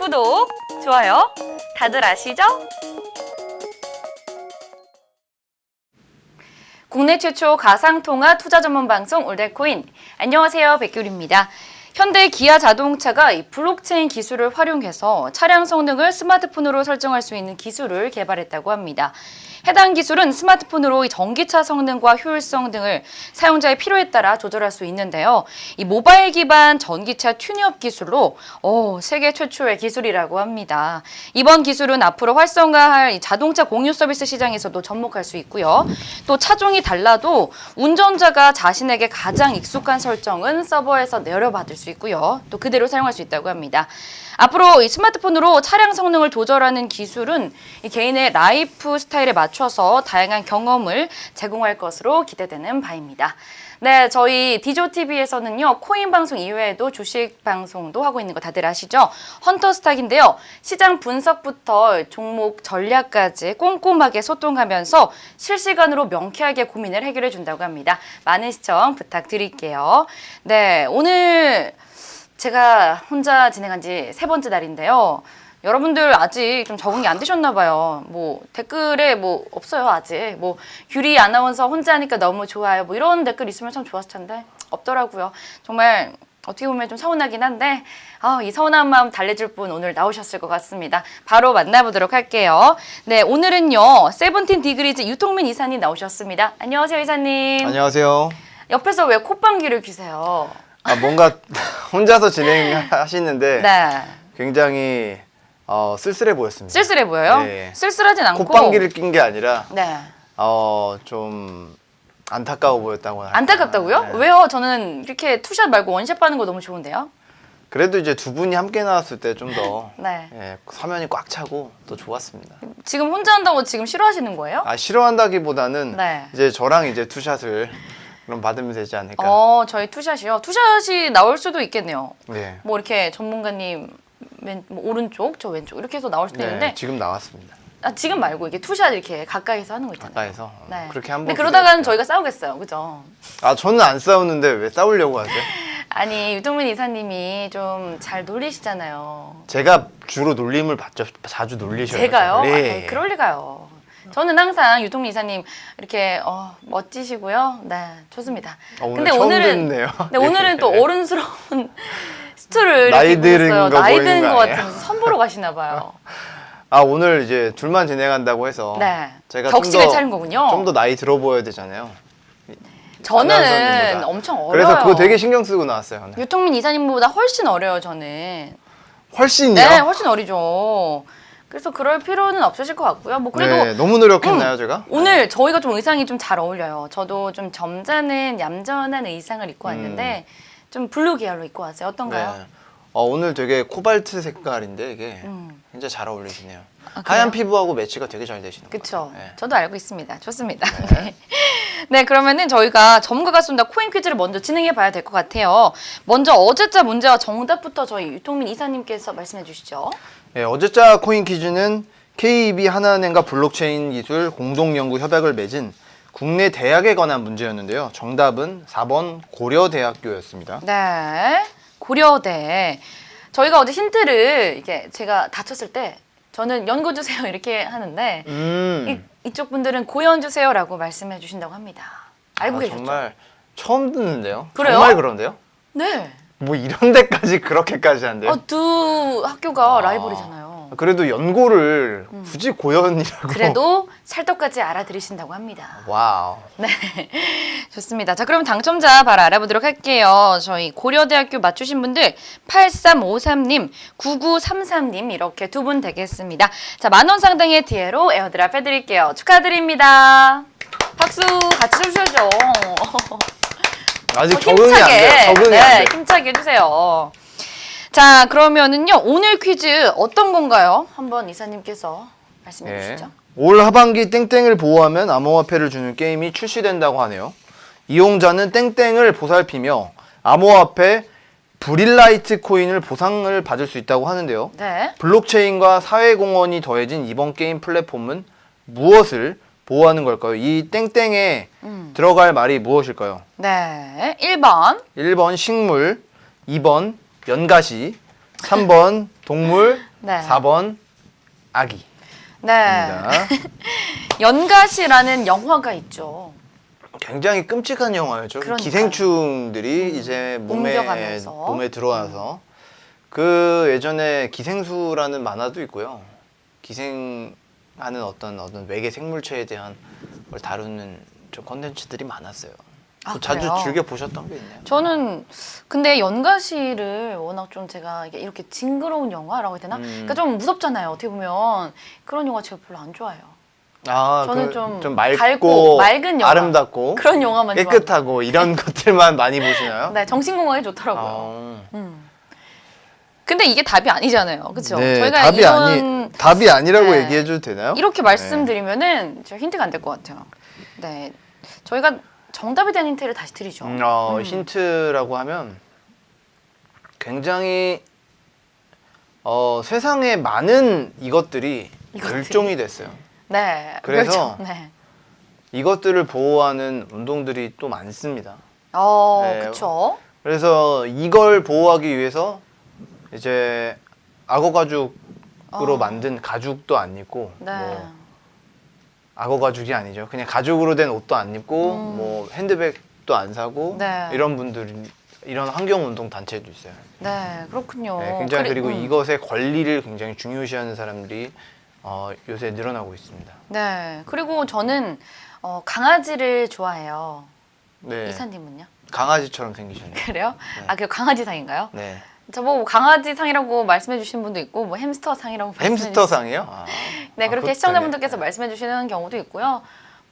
구독, 좋아요 다들 아시죠? 국내 최초 가상통화 투자 전문 방송 올댓코인. 안녕하세요, 백규리입니다. 현대 기아 자동차가 이 블록체인 기술을 활용해서 차량 성능을 스마트폰으로 설정할 수 있는 기술을 개발했다고 합니다. 해당 기술은 스마트폰으로 이 전기차 성능과 효율성 등을 사용자의 필요에 따라 조절할 수 있는데요. 이 모바일 기반 전기차 튜닝업 기술로 세계 최초의 기술이라고 합니다. 이번 기술은 앞으로 활성화할 이 자동차 공유 서비스 시장에서도 접목할 수 있고요. 또 차종이 달라도 운전자가 자신에게 가장 익숙한 설정은 서버에서 내려받을 수 있고요. 또 그대로 사용할 수 있다고 합니다. 앞으로 이 스마트폰으로 차량 성능을 조절하는 기술은 이 개인의 라이프 스타일에 맞춰서 다양한 경험을 제공할 것으로 기대되는 바입니다. 네, 저희 디조TV에서는요, 코인 방송 이외에도 주식 방송도 하고 있는 거 다들 아시죠? 헌터스탁인데요. 시장 분석부터 종목 전략까지 꼼꼼하게 소통하면서 실시간으로 명쾌하게 고민을 해결해 준다고 합니다. 많은 시청 부탁드릴게요. 네, 오늘 제가 혼자 진행한 지 3번째 날인데요. 여러분들 아직 좀 적응이 안 되셨나 봐요. 뭐 댓글에 뭐 없어요, 아직. 뭐 규리 아나운서 혼자 하니까 너무 좋아요. 뭐 이런 댓글 있으면 참 좋았을 텐데 없더라고요. 정말 어떻게 보면 좀 서운하긴 한데 이 서운한 마음 달래줄 분 오늘 나오셨을 것 같습니다. 바로 만나보도록 할게요. 네, 오늘은요. 세븐틴 디그리즈 유통민 이사님 나오셨습니다. 안녕하세요, 이사님. 안녕하세요. 옆에서 왜 콧방귀를 뀌세요? 뭔가 혼자서 진행하시는데 네. 굉장히 쓸쓸해 보였습니다. 쓸쓸해 보여요? 네. 쓸쓸하진 않고 콧방귀를 낀 게 아니라 네. 좀 안타까워 보였다고 할까요? 안타깝다고요? 네. 왜요? 저는 이렇게 투샷 말고 원샷 받는 거 너무 좋은데요? 그래도 이제 두 분이 함께 나왔을 때 좀 더 네. 화면이 꽉 차고 또 좋았습니다. 지금 혼자 한다고 지금 싫어하시는 거예요? 싫어한다기보다는 네. 이제 저랑 이제 투샷을 그럼 받으면 되지 않을까. 저희 투샷이요? 투샷이 나올 수도 있겠네요. 네. 뭐 이렇게 전문가님 뭐 오른쪽, 저 왼쪽 이렇게 해서 나올 수도 있는데 지금 나왔습니다. 지금 말고 이게 투샷 이렇게 가까이서 하는 거 있잖아요. 가까이서 네. 그렇게 한번. 근데 그러다가는 저희가 싸우겠어요, 그죠? 저는 안 싸우는데 왜 싸우려고 하세요? 아니, 유동민 이사님이 좀 잘 놀리시잖아요. 제가 주로 놀림을 받죠. 자주 놀리셔요. 제가요? 네. 그럴 리가요. 저는 항상 유통민 이사님 이렇게 멋지시고요. 네, 좋습니다. 오늘 처음 듣네요. 네, 오늘은 또 어른스러운 스투를 나이 이렇게 들은 입으셨어요. 거 나이 보이는 든 거 것 아니에요? 같으면서 선보러 가시나 봐요. 오늘 이제 둘만 진행한다고 해서 네, 제가 격식을 차린 거군요. 좀 더 나이 들어 보여야 되잖아요. 저는 아나운서님보다. 엄청 어려요. 그래서 그거 되게 신경 쓰고 나왔어요. 오늘. 유통민 이사님보다 훨씬 어려요, 저는. 훨씬요? 네, 훨씬 어리죠. 그래서 그럴 필요는 없으실 것 같고요. 뭐 그래도 네, 너무 노력했나요, 제가? 오늘 저희가 좀 의상이 좀 잘 어울려요. 저도 좀 점잖은 얌전한 의상을 입고 왔는데 좀 블루 계열로 입고 왔어요. 어떤가요? 네. 오늘 되게 코발트 색깔인데 이게 굉장히 잘 어울리시네요. 하얀 피부하고 매치가 되게 잘 되시는 것 그쵸. 같아요. 네. 저도 알고 있습니다. 좋습니다. 네, 그러면은 저희가 전문가가 쏜다 코인 퀴즈를 먼저 진행해 봐야 될 것 같아요. 먼저 어제자 문제와 정답부터 저희 유통민 이사님께서 말씀해 주시죠. 네, 어제자 코인 퀴즈는 KEB 하나은행과 블록체인 기술 공동연구 협약을 맺은 국내 대학에 관한 문제였는데요. 정답은 4번 고려대학교였습니다. 네, 고려대. 저희가 어제 힌트를 이게 제가 다쳤을 때 저는 연고 주세요 이렇게 하는데 이쪽 분들은 고연 주세요라고 말씀해 주신다고 합니다. 알고 계셨죠? 정말 처음 듣는데요. 그래요? 정말 그런데요? 네. 뭐 이런 데까지 그렇게까지 한대요? 두 학교가 라이벌이잖아요. 그래도 연고를 굳이 고연이라고. 그래도 살떡까지 알아들으신다고 합니다. 와우. 네, 좋습니다. 자, 그럼 당첨자 바로 알아보도록 할게요. 저희 고려대학교 맞추신 분들 8353님, 9933님 이렇게 두 분 되겠습니다. 자, 10,000원 상당의 DL로 에어드랍 해드릴게요. 축하드립니다. 박수 같이 쳐주셔야죠. 아직 적응이 안 돼요. 적응이 안 돼요. 힘차게 해주세요. 자, 그러면은요, 오늘 퀴즈 어떤 건가요? 한번 이사님께서 말씀해 주시죠. 올 하반기 땡땡을 보호하면 암호화폐를 주는 게임이 출시된다고 하네요. 이용자는 땡땡을 보살피며 암호화폐 브릴라이트 코인을 보상을 받을 수 있다고 하는데요. 네. 블록체인과 사회공헌이 더해진 이번 게임 플랫폼은 무엇을 보호하는 걸까요? 이 땡땡에 들어갈 말이 무엇일까요? 네. 1번. 1번 식물, 2번 연가시, 3번 동물, 네. 4번 아기. 네. 연가시라는 영화가 있죠. 굉장히 끔찍한 영화였죠. 그러니까요. 기생충들이 이제 옮겨가면서. 몸에 들어와서 그 예전에 기생수라는 만화도 있고요. 기생하는 어떤 외계 생물체에 대한 걸 다루는 좀 컨텐츠들이 많았어요. 아, 자주 그래요? 즐겨 보셨던 게 있나요? 저는 근데 연가시를 워낙 좀 제가 이렇게 징그러운 영화라고 해야 되나? 그러니까 좀 무섭잖아요. 어떻게 보면 그런 영화 제가 별로 안 좋아해요. 아, 저는 좀 밝고 맑은 영화, 아름답고 그런 영화만 깨끗하고 이런 것들만 많이 보시나요? 네, 정신건강에 좋더라고요. 아, 근데 이게 답이 아니잖아요. 그렇죠? 네, 저희가 답이 아니라고 네. 얘기해줘도 되나요? 이렇게 말씀드리면은 저 힌트가 안 될 것 같아요. 네, 저희가 정답에 대한 힌트를 다시 드리죠. 힌트라고 하면 굉장히 세상에 많은 이것들이 멸종이 됐어요. 네, 그래서 네. 이것들을 보호하는 운동들이 또 많습니다. 네. 그렇죠. 그래서 이걸 보호하기 위해서 이제 악어 가죽으로 만든 가죽도 안 입고 네. 뭐 악어 가죽이 아니죠. 그냥 가죽으로 된 옷도 안 입고 뭐 핸드백도 안 사고 네. 이런 분들이 이런 환경 운동 단체도 있어요. 네, 그렇군요. 네, 굉장히 그리고 이것의 권리를 굉장히 중요시하는 사람들이 요새 늘어나고 있습니다. 네, 그리고 저는 강아지를 좋아해요. 네. 이사님은요? 강아지처럼 생기셨네요. 그래요? 네. 아, 그 강아지상인가요? 네. 저보고 강아지상이라고 말씀해 주신 분도 있고 뭐 햄스터상이라고 햄스터상이요? 아, 네, 아, 그렇게 그것도 시청자분들께서 되네. 말씀해 주시는 경우도 있고요.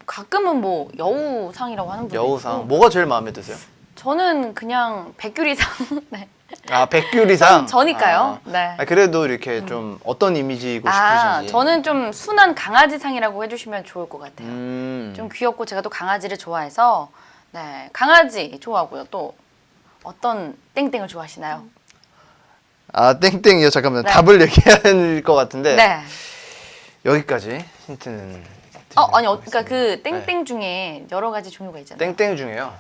가끔은 뭐 여우상이라고 하는 분도 여우상. 있고. 뭐가 제일 마음에 드세요? 저는 그냥 백규리상. 네. 아, 백규리상. 저니까요. 네. 아, 그래도 이렇게 좀 어떤 이미지이고 싶으신지. 저는 좀 순한 강아지상이라고 해주시면 좋을 것 같아요. 좀 좀 귀엽고 제가 또 강아지를 좋아해서 네, 강아지 좋아하고요. 또 어떤 땡땡을 좋아하시나요? 땡땡이요. 잠깐만 네. 답을 얘기해야 할 것 같은데 네. 여기까지 힌트는. 아니, 그러니까 그 네. 땡땡 중에 여러 가지 종류가 있잖아요. 땡땡 중에요.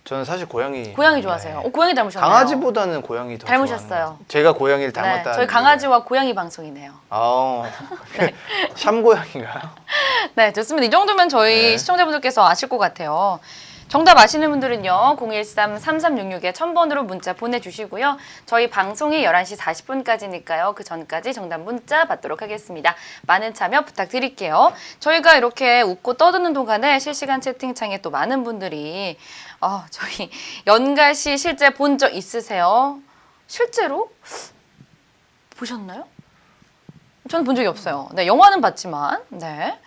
저는 사실 고양이. 고양이 좋아하세요. 네. 고양이 닮으셨나요? 강아지보다는 고양이 더 닮으셨어요. 좋아하는 것 같아요. 제가 고양이를 네, 닮았다는. 저희 강아지와 고양이 방송이네요. 샴 고양인가요? 네, 좋습니다. 이 정도면 저희 네. 시청자분들께서 아실 것 같아요. 정답 아시는 분들은요. 013-3366에 1000번으로 문자 보내주시고요. 저희 방송이 11시 40분까지니까요. 그 전까지 정답 문자 받도록 하겠습니다. 많은 참여 부탁드릴게요. 저희가 이렇게 웃고 떠드는 동안에 실시간 채팅창에 또 많은 분들이 저희 연가시 실제 본 적 있으세요? 실제로? 보셨나요? 저는 본 적이 없어요. 네, 영화는 봤지만. 네.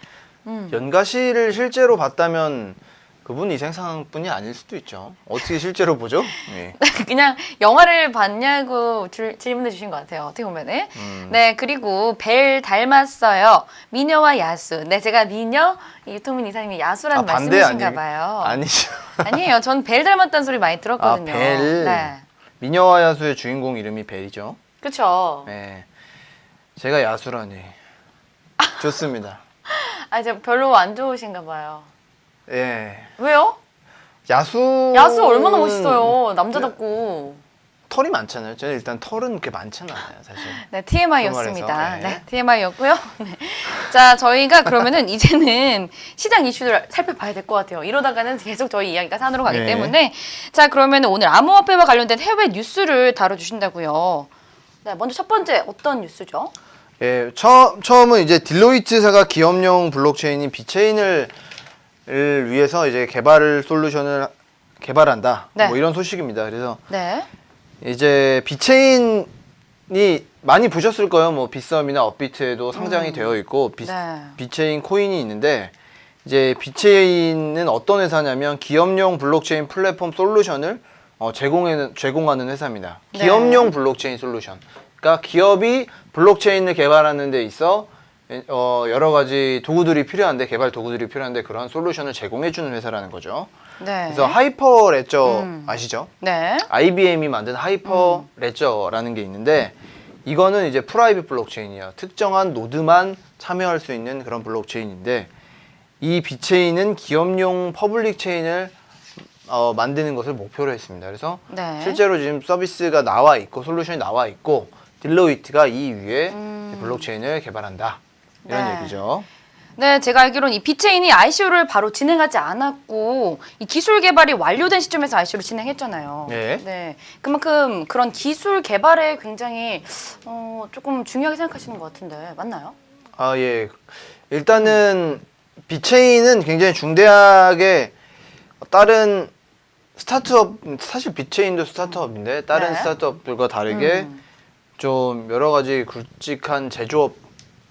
연가시를 실제로 봤다면 그분 이생상분이 아닐 수도 있죠. 어떻게 실제로 보죠? 네. 그냥 영화를 봤냐고 질문해 주신 것 같아요. 어떻게 보면은. 네, 그리고 벨 닮았어요. 미녀와 야수. 네, 제가 미녀, 유통민 이사님이 야수라는 반대 말씀이신가 봐요. 아니죠. 아니에요. 전 벨 닮았다는 소리 많이 들었거든요. 벨. 네. 미녀와 야수의 주인공 이름이 벨이죠. 그렇죠. 네. 제가 야수라니. 좋습니다. 제가 별로 안 좋으신가 봐요. 예. 왜요? 야수 얼마나 멋있어요. 남자답고. 털이 많잖아요. 저는 일단 털은 그렇게 많지는 않아요, 사실. 네, TMI였습니다. 말해서, 네. 네, TMI였고요. 네. 자, 저희가 그러면은 이제는 시장 이슈를 살펴봐야 될 것 같아요. 이러다가는 계속 저희 이야기가 산으로 가기 네. 때문에. 자, 그러면은 오늘 암호화폐와 관련된 해외 뉴스를 다뤄주신다고요. 네, 먼저 첫 번째 어떤 뉴스죠? 예, 처음은 이제 딜로이트사가 기업용 블록체인인 비체인을 위해서 이제 솔루션을 개발한다. 네. 뭐 이런 소식입니다. 그래서 네. 이제 비체인이 많이 보셨을 거예요. 뭐 빗썸이나 업비트에도 상장이 되어 있고 네. 비체인 코인이 있는데 이제 비체인은 어떤 회사냐면 기업용 블록체인 플랫폼 솔루션을 제공하는 회사입니다. 네. 기업용 블록체인 솔루션. 그러니까 기업이 블록체인을 개발하는 데 있어 여러 가지 도구들이 필요한데 개발 도구들이 필요한데 그런 솔루션을 제공해 주는 회사라는 거죠. 네. 그래서 하이퍼 레저 아시죠? 네. IBM이 만든 하이퍼 레저라는 게 있는데 이거는 이제 프라이빗 블록체인이에요. 특정한 노드만 참여할 수 있는 그런 블록체인인데 이 비체인은 기업용 퍼블릭 체인을 만드는 것을 목표로 했습니다. 그래서 네. 실제로 지금 서비스가 나와 있고 솔루션이 나와 있고 딜로이트가 이 위에 블록체인을 개발한다. 이런 네. 얘기죠. 네, 제가 알기로는 이 비체인이 ICO를 바로 진행하지 않았고 이 기술 개발이 완료된 시점에서 ICO를 진행했잖아요. 네. 그만큼 그런 기술 개발에 굉장히 조금 중요하게 생각하시는 것 같은데 맞나요? 아, 예. 일단은 비체인은 굉장히 중대하게 다른 스타트업, 사실 비체인도 스타트업인데 다른 네. 스타트업들과 다르게 좀 여러 가지 굵직한 제조업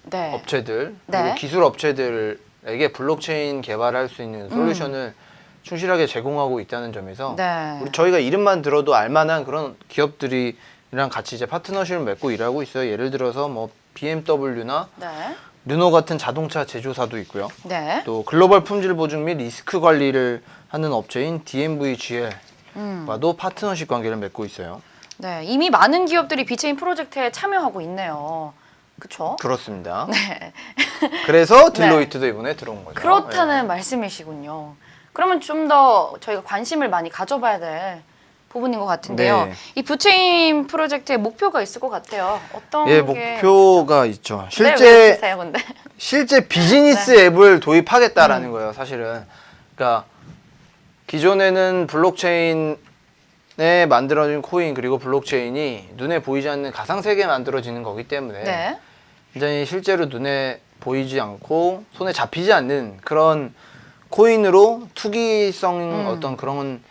네. 업체들 그리고 네. 기술 업체들에게 블록체인 개발할 수 있는 솔루션을 충실하게 제공하고 있다는 점에서 네. 저희가 이름만 들어도 알만한 그런 기업들이랑 같이 이제 파트너십을 맺고 일하고 있어요. 예를 들어서 뭐 BMW나 네. 르노 같은 자동차 제조사도 있고요. 네. 또 글로벌 품질 보증 및 리스크 관리를 하는 업체인 DMVGL과도 파트너십 관계를 맺고 있어요. 네. 이미 많은 기업들이 비체인 프로젝트에 참여하고 있네요. 그렇죠? 그렇습니다. 네. 그래서 딜로이트도 이번에 들어온 거죠. 그렇다는 네. 말씀이시군요. 그러면 좀 더 저희가 관심을 많이 가져봐야 될 부분인 것 같은데요. 네. 이 비체인 프로젝트의 목표가 있을 것 같아요. 어떤 예, 게 목표가 있죠. 네, 왜 그러세요, 근데? 실제 비즈니스 네. 앱을 도입하겠다라는 거예요, 사실은. 그러니까 기존에는 블록체인에 만들어진 코인 그리고 블록체인이 눈에 보이지 않는 가상 세계에 만들어지는 거기 때문에 네. 굉장히 실제로 눈에 보이지 않고 손에 잡히지 않는 그런 코인으로 투기성 어떤 그런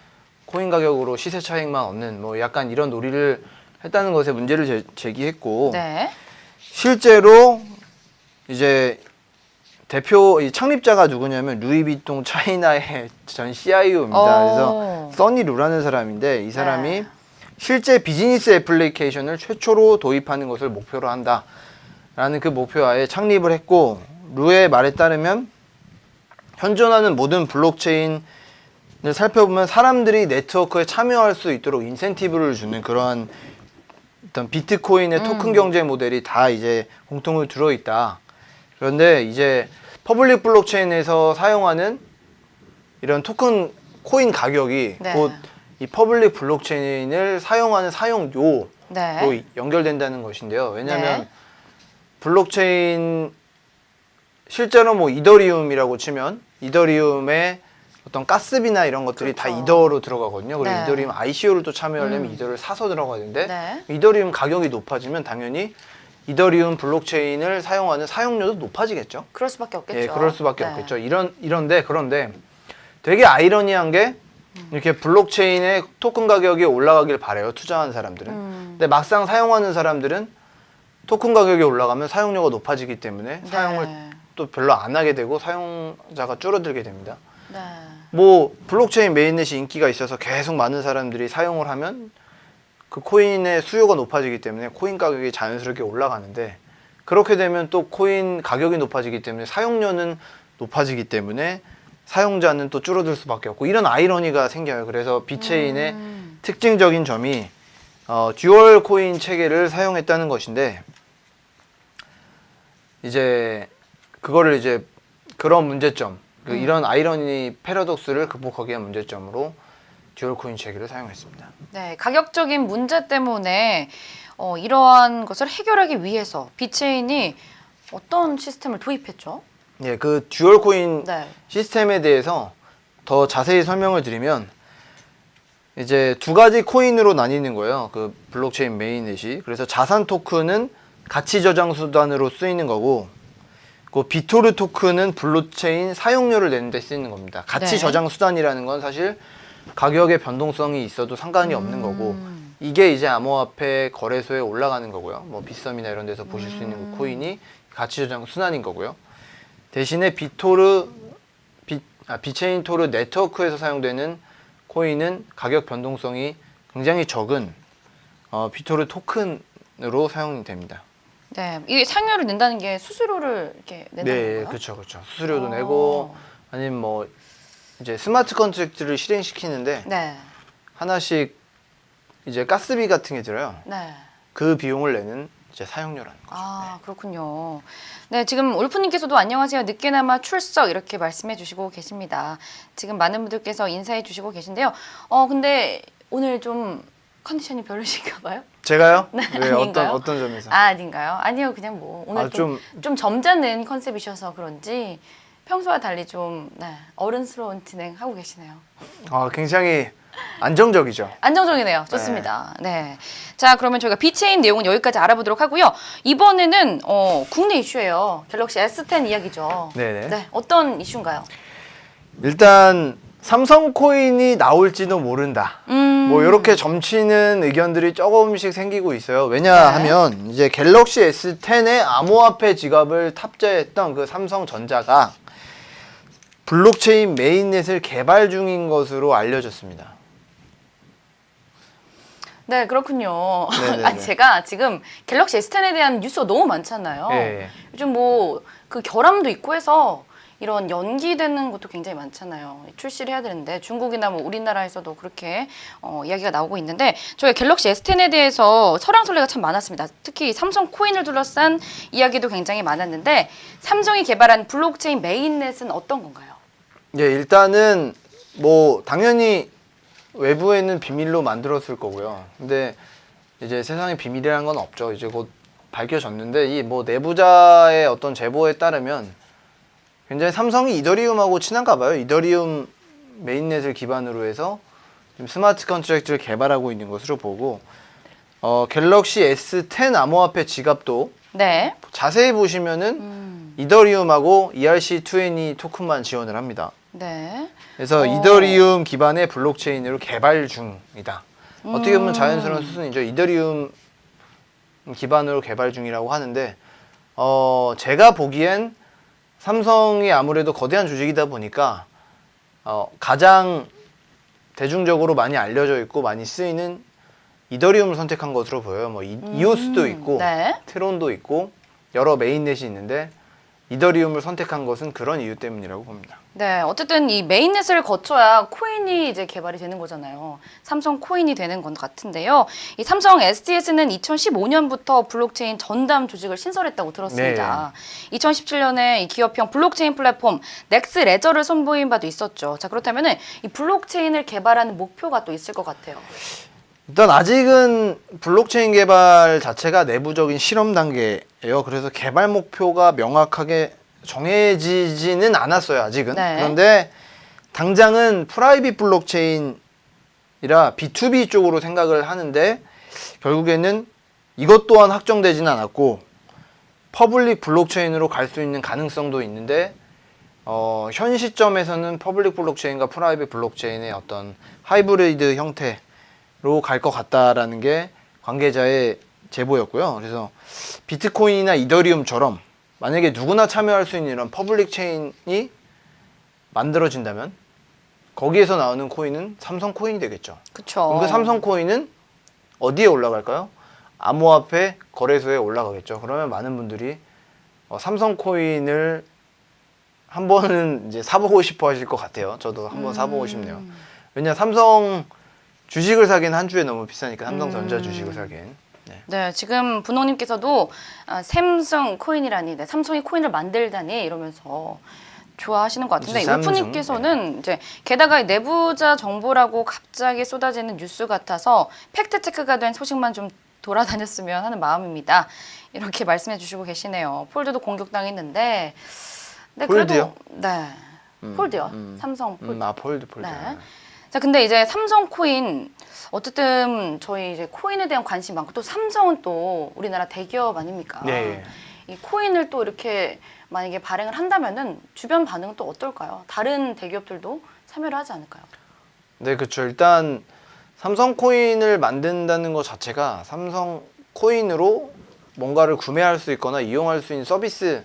코인 가격으로 시세 차익만 얻는 뭐 약간 이런 놀이를 했다는 것에 문제를 제기했고 네. 실제로 이제 대표 이 창립자가 누구냐면 루이비통 차이나의 전 CIO입니다. 그래서 써니 루라는 사람인데 이 사람이 네. 실제 비즈니스 애플리케이션을 최초로 도입하는 것을 목표로 한다라는 그 목표하에 창립을 했고 루의 말에 따르면 현존하는 모든 블록체인을 살펴보면 사람들이 네트워크에 참여할 수 있도록 인센티브를 주는 그러한 어떤 비트코인의 토큰 경제 모델이 다 이제 공통으로 들어있다. 그런데 이제 퍼블릭 블록체인에서 사용하는 이런 토큰 코인 가격이 네. 곧 이 퍼블릭 블록체인을 사용하는 사용료로 네. 연결된다는 것인데요. 왜냐하면 네. 블록체인 실제로 뭐 이더리움이라고 치면 이더리움의 어떤 가스비나 이런 것들이 다 그렇죠. 이더로 들어가거든요. 그리고 네. 이더리움 ICO를 또 참여하려면 이더를 사서 들어가야 되는데 네. 이더리움 가격이 높아지면 당연히 이더리움 블록체인을 사용하는 사용료도 높아지겠죠. 그럴 수밖에 없겠죠. 예, 그럴 수밖에 네. 없겠죠. 그런데 되게 아이러니한 게 이렇게 블록체인의 토큰 가격이 올라가길 바래요. 투자한 사람들은. 근데 막상 사용하는 사람들은 토큰 가격이 올라가면 사용료가 높아지기 때문에 네. 사용을 또 별로 안 하게 되고 사용자가 줄어들게 됩니다. 네. 뭐 블록체인 메인넷이 인기가 있어서 계속 많은 사람들이 사용을 하면 그 코인의 수요가 높아지기 때문에 코인 가격이 자연스럽게 올라가는데 그렇게 되면 또 코인 가격이 높아지기 때문에 사용료는 높아지기 때문에 사용자는 또 줄어들 수밖에 없고 이런 아이러니가 생겨요. 그래서 비체인의 특징적인 점이 듀얼 코인 체계를 사용했다는 것인데 이제 그거를 이제 그런 문제점 이런 아이러니 패러독스를 극복하기 위한 문제점으로 듀얼 코인 체계를 사용했습니다. 네, 가격적인 문제 때문에 이러한 것을 해결하기 위해서 비체인이 어떤 시스템을 도입했죠? 예, 그 듀얼 코인 네. 시스템에 대해서 더 자세히 설명을 드리면 이제 두 가지 코인으로 나뉘는 거예요. 그 블록체인 메인넷이. 그래서 자산 토큰은 가치 저장 수단으로 쓰이는 거고 그 비토르 토큰은 블록체인 사용료를 내는 데 쓰이는 겁니다. 가치 네. 저장 수단이라는 건 사실 가격의 변동성이 있어도 상관이 없는 거고 이게 이제 암호화폐 거래소에 올라가는 거고요. 뭐 빗썸이나 이런 데서 보실 수 있는 그 코인이 가치 저장 수단인 거고요. 대신에 비체인 토르 네트워크에서 사용되는 코인은 가격 변동성이 굉장히 적은 비토르 토큰으로 사용이 됩니다. 네, 이게 상여를 낸다는 게 수수료를 이렇게 낸다는 네, 건가요? 그렇죠. 수수료도 내고 아니면 뭐 이제 스마트 컨트랙트를 실행시키는데 네, 하나씩 이제 가스비 같은 게 들어요. 네. 그 비용을 내는 이제 사용료라는 거죠. 아, 그렇군요. 네, 지금 울프님께서도 안녕하세요. 늦게나마 출석 이렇게 말씀해 주시고 계십니다. 지금 많은 분들께서 인사해 주시고 계신데요. 근데 오늘 좀 컨디션이 별로신가 봐요? 제가요? 네, 왜 아닌가요? 어떤 점에서? 아닌가요? 아니요, 그냥 뭐 오늘 아, 좀 점잖은 컨셉이셔서 그런지 평소와 달리 좀 어른스러운 진행 하고 계시네요. 굉장히 안정적이죠. 안정적이네요. 좋습니다. 네. 자, 그러면 저희가 비체인 내용은 여기까지 알아보도록 하고요. 이번에는 국내 이슈예요. 갤럭시 S10 이야기죠. 네네. 네, 어떤 이슈인가요? 일단 삼성 코인이 나올지도 모른다. 뭐 이렇게 점치는 의견들이 조금씩 생기고 있어요. 왜냐하면 이제 갤럭시 S10에 암호화폐 지갑을 탑재했던 그 삼성전자가 블록체인 메인넷을 개발 중인 것으로 알려졌습니다. 네, 그렇군요. 네네네. 제가 지금 갤럭시 S10에 대한 뉴스가 너무 많잖아요. 예. 요즘 뭐 그 결함도 있고 해서 이런 연기되는 것도 굉장히 많잖아요. 출시를 해야 되는데 중국이나 뭐 우리나라에서도 그렇게 이야기가 나오고 있는데 저희 갤럭시 S10에 대해서 설왕설래가 참 많았습니다. 특히 삼성 코인을 둘러싼 이야기도 굉장히 많았는데 삼성이 개발한 블록체인 메인넷은 어떤 건가요? 예, 일단은 뭐 당연히 외부에는 비밀로 만들었을 거고요. 근데 이제 세상에 비밀이라는 건 없죠. 이제 곧 밝혀졌는데 이 뭐 내부자의 어떤 제보에 따르면 굉장히 삼성이 이더리움하고 친한가 봐요. 이더리움 메인넷을 기반으로 해서 지금 스마트 컨트랙트를 개발하고 있는 것으로 보고 갤럭시 S10 암호화폐 지갑도 네. 자세히 보시면은 이더리움하고 ERC20 토큰만 지원을 합니다. 네. 그래서 이더리움 기반의 블록체인으로 개발 중이다. 어떻게 보면 자연스러운 수순이죠. 이더리움 기반으로 개발 중이라고 하는데 제가 보기엔 삼성이 아무래도 거대한 조직이다 보니까 가장 대중적으로 많이 알려져 있고 많이 쓰이는 이더리움을 선택한 것으로 보여요. 뭐 이오스도 있고 네. 트론도 있고 여러 메인넷이 있는데 이더리움을 선택한 것은 그런 이유 때문이라고 봅니다. 네, 어쨌든 이 메인넷을 거쳐야 코인이 이제 개발이 되는 거잖아요. 삼성 코인이 되는 건 같은데요. 이 삼성 STS는 2015년부터 블록체인 전담 조직을 신설했다고 들었습니다. 2017년에 이 기업형 블록체인 플랫폼 넥스 레저를 선보인 바도 있었죠. 자, 그렇다면은 이 블록체인을 개발하는 목표가 또 있을 것 같아요. 일단 아직은 블록체인 개발 자체가 내부적인 실험 단계예요. 그래서 개발 목표가 명확하게 정해지지는 않았어요, 아직은. 네. 그런데 당장은 프라이빗 블록체인이라 B2B 쪽으로 생각을 하는데 결국에는 이것 또한 확정되지는 않았고 퍼블릭 블록체인으로 갈 수 있는 가능성도 있는데 현 시점에서는 퍼블릭 블록체인과 프라이빗 블록체인의 어떤 하이브리드 형태로 갈 것 같다라는 게 관계자의 제보였고요. 그래서 비트코인이나 이더리움처럼 만약에 누구나 참여할 수 있는 이런 퍼블릭 체인이 만들어진다면 거기에서 나오는 코인은 삼성 코인이 되겠죠. 그렇죠. 그럼 그 삼성 코인은 어디에 올라갈까요? 암호화폐 거래소에 올라가겠죠. 그러면 많은 분들이 삼성 코인을 한 번은 이제 사보고 싶어 하실 것 같아요. 저도 한번 사보고 싶네요. 왜냐 삼성 주식을 사기엔 한 주에 너무 비싸니까 삼성전자 주식을 사기엔. 네, 지금 분홍님께서도 삼성 코인이라니, 삼성이 코인을 만들다니 이러면서 좋아하시는 것 같은데 삼성, 울프님께서는 이제 게다가 내부자 정보라고 갑자기 쏟아지는 뉴스 같아서 팩트 체크가 된 소식만 좀 돌아다녔으면 하는 마음입니다. 이렇게 말씀해주시고 계시네요. 폴드도 공격당했는데, 네, 폴드요? 그래도 네, 폴드요. 삼성 폴드. 폴드. 네. 자, 근데 이제 삼성 코인 어쨌든 저희 이제 코인에 대한 관심이 많고 또 삼성은 또 우리나라 대기업 아닙니까? 네. 이 코인을 또 이렇게 만약에 발행을 한다면은 주변 반응은 또 어떨까요? 다른 대기업들도 참여를 하지 않을까요? 네, 그렇죠. 일단 삼성 코인을 만든다는 것 자체가 삼성 코인으로 뭔가를 구매할 수 있거나 이용할 수 있는 서비스가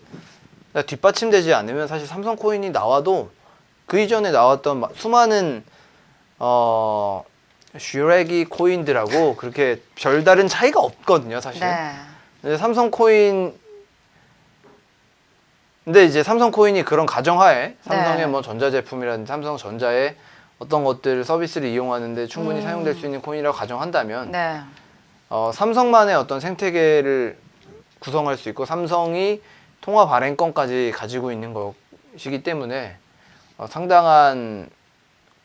뒷받침되지 않으면 사실 삼성 코인이 나와도 그 이전에 나왔던 수많은 슈레기 코인들하고 그렇게 별다른 차이가 없거든요, 사실. 네. 근데 삼성 코인 근데 이제 삼성 코인이 그런 가정하에 삼성의 뭐 전자제품이라든지 삼성전자의 어떤 것들 서비스를 이용하는데 충분히 사용될 수 있는 코인이라고 가정한다면 네. 삼성만의 어떤 생태계를 구성할 수 있고 삼성이 통화 발행권까지 가지고 있는 것이기 때문에 상당한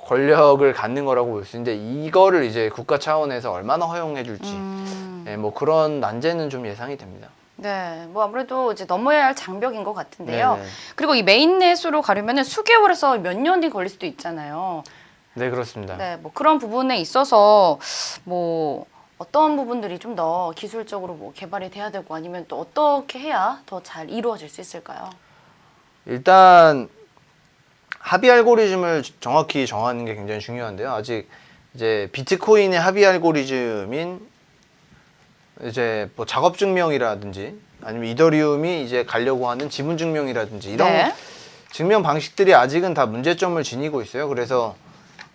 권력을 갖는 거라고 볼 수 있는데 이거를 이제 국가 차원에서 얼마나 허용해줄지 예, 뭐 그런 난제는 좀 예상이 됩니다. 네, 뭐 아무래도 이제 넘어야 할 장벽인 것 같은데요. 네네. 그리고 이 메인넷으로 가려면 수개월에서 몇 년이 걸릴 수도 있잖아요. 네, 그렇습니다. 네, 뭐 그런 부분에 있어서 뭐 어떤 부분들이 좀 더 기술적으로 뭐 개발이 돼야 되고 아니면 또 어떻게 해야 더 잘 이루어질 수 있을까요? 일단 합의 알고리즘을 정확히 정하는 게 굉장히 중요한데요. 아직 이제 비트코인의 합의 알고리즘인 이제 뭐 작업 증명이라든지 아니면 이더리움이 이제 가려고 하는 지분 증명이라든지 이런 네. 증명 방식들이 아직은 다 문제점을 지니고 있어요. 그래서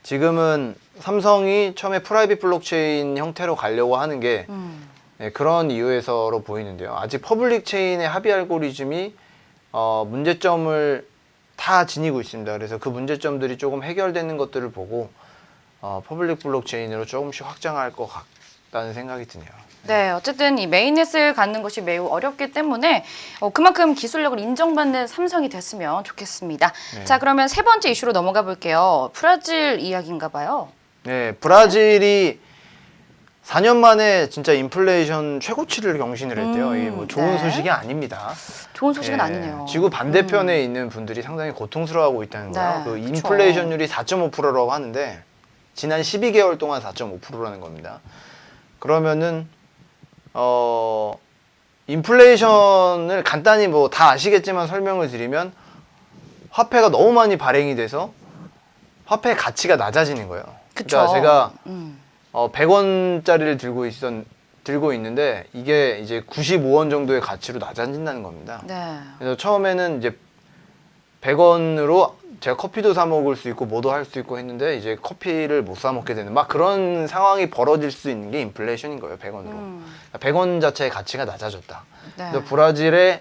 지금은 삼성이 처음에 프라이빗 블록체인 형태로 가려고 하는 게 네, 그런 이유에서로 보이는데요. 아직 퍼블릭 체인의 합의 알고리즘이 문제점을 다 지니고 있습니다. 그래서 그 문제점들이 조금 해결되는 것들을 보고 퍼블릭 블록체인으로 조금씩 확장할 것 같다는 생각이 드네요. 네, 어쨌든 이 메인넷을 갖는 것이 매우 어렵기 때문에 그만큼 기술력을 인정받는 삼성이 됐으면 좋겠습니다. 네. 자, 그러면 세 번째 이슈로 넘어가 볼게요. 브라질 이야기인가 봐요. 네, 브라질이 4년 만에 진짜 인플레이션 최고치를 경신을 했대요. 이게 뭐 좋은 네. 소식이 아닙니다. 좋은 소식은 예, 아니네요. 지구 반대편에 있는 분들이 상당히 고통스러워하고 있다는 거예요. 네, 그 그쵸. 인플레이션율이 4.5%라고 하는데 지난 12개월 동안 4.5%라는 겁니다. 그러면은 인플레이션을 간단히 뭐 다 아시겠지만 설명을 드리면 화폐가 너무 많이 발행이 돼서 화폐의 가치가 낮아지는 거예요. 그쵸. 그러니까 제가 100원짜리를 들고 있는데 이게 이제 95원 정도의 가치로 낮아진다는 겁니다. 네. 그래서 처음에는 이제 100원으로 제가 커피도 사 먹을 수 있고 뭐도 할 수 있고 했는데 이제 커피를 못 사 먹게 되는 막 그런 상황이 벌어질 수 있는 게 인플레이션인 거예요. 100원으로. 100원 자체의 가치가 낮아졌다. 네. 그래서 브라질의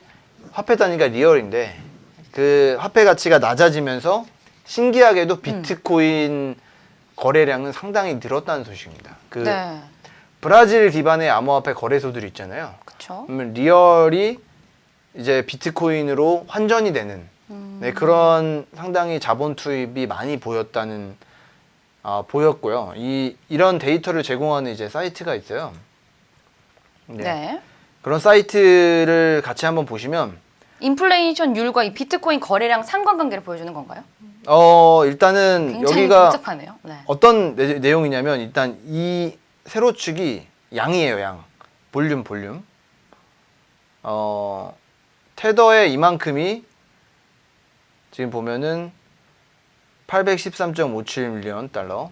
화폐 단위가 리얼인데 그 화폐 가치가 낮아지면서 신기하게도 비트코인 거래량은 상당히 늘었다는 소식입니다. 그 네. 브라질 기반의 암호화폐 거래소들이 있잖아요. 그렇죠. 그러면 리얼이 이제 비트코인으로 환전이 되는 네, 그런 상당히 자본 투입이 많이 보였다는 보였고요. 이런 데이터를 제공하는 이제 사이트가 있어요. 네. 그런 사이트를 같이 한번 보시면 인플레이션율과 이 비트코인 거래량 상관관계를 보여주는 건가요? 일단은 굉장히 여기가 복잡하네요. 네. 어떤 내용이냐면 일단 이 세로축이 양이에요, 양. 볼륨. 테더의 이만큼이 지금 보면은 813.57 밀리언 달러.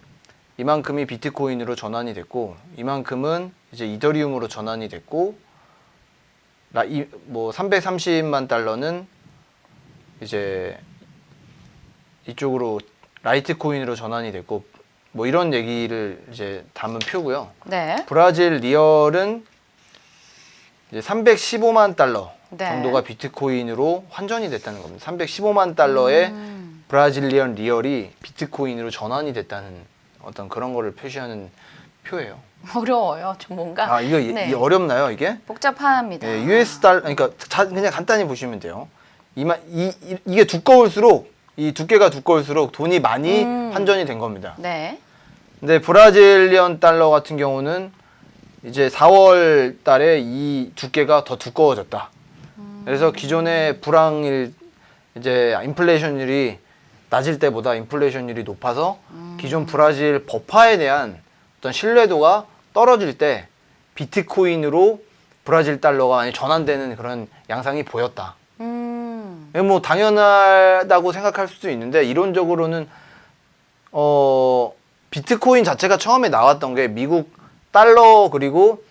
이만큼이 비트코인으로 전환이 됐고 이만큼은 이제 이더리움으로 전환이 됐고 뭐 330만 달러는 이제 이쪽으로 라이트코인으로 전환이 됐고 뭐 이런 얘기를 이제 담은 표고요. 네. 브라질 리얼은 이제 315만 달러 네. 정도가 비트코인으로 환전이 됐다는 겁니다. 315만 달러의 브라질리언 리얼이 비트코인으로 전환이 됐다는 어떤 그런 거를 표시하는 표예요. 어려워요. 좀 뭔가. 이거 네. 어렵나요, 이게? 복잡합니다. 예, US 달러, 그러니까 그냥 간단히 보시면 돼요. 이게 두꺼울수록 이 두께가 두꺼울수록 돈이 많이 환전이 된 겁니다. 네. 근데 브라질리언 달러 같은 경우는 이제 4월 달에 이 두께가 더 두꺼워졌다. 그래서 기존의 불황일 이제 인플레이션율이 낮을 때보다 인플레이션율이 높아서 기존 브라질 법화에 대한 어떤 신뢰도가 떨어질 때 비트코인으로 브라질 달러가 많이 전환되는 그런 양상이 보였다. 뭐 당연하다고 생각할 수도 있는데 이론적으로는 비트코인 자체가 처음에 나왔던 게 미국 달러 그리고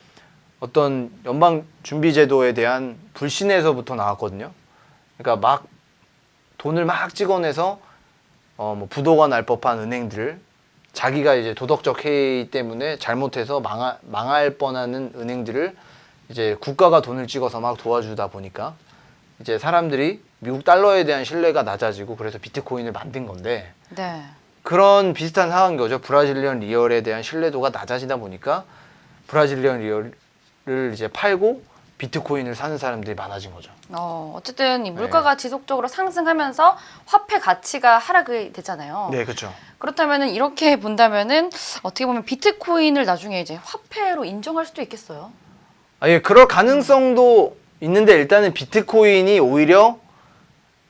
어떤 연방 준비 제도에 대한 불신에서부터 나왔거든요. 그러니까 막 돈을 막 찍어내서 뭐 부도가 날 법한 은행들을 자기가 이제 도덕적 해이 때문에 잘못해서 망할 뻔하는 은행들을 이제 국가가 돈을 찍어서 막 도와주다 보니까 이제 사람들이 미국 달러에 대한 신뢰가 낮아지고 그래서 비트코인을 만든 건데 네. 그런 비슷한 상황인 거죠. 브라질리언 리얼에 대한 신뢰도가 낮아지다 보니까 브라질리언 리얼을 이제 팔고 비트코인을 사는 사람들이 많아진 거죠. 어쨌든 이 물가가 지속적으로 상승하면서 화폐 가치가 하락이 되잖아요. 네, 그렇죠. 그렇다면은 이렇게 본다면은 어떻게 보면 비트코인을 나중에 이제 화폐로 인정할 수도 있겠어요. 예, 그럴 가능성도 있는데 일단은 비트코인이 오히려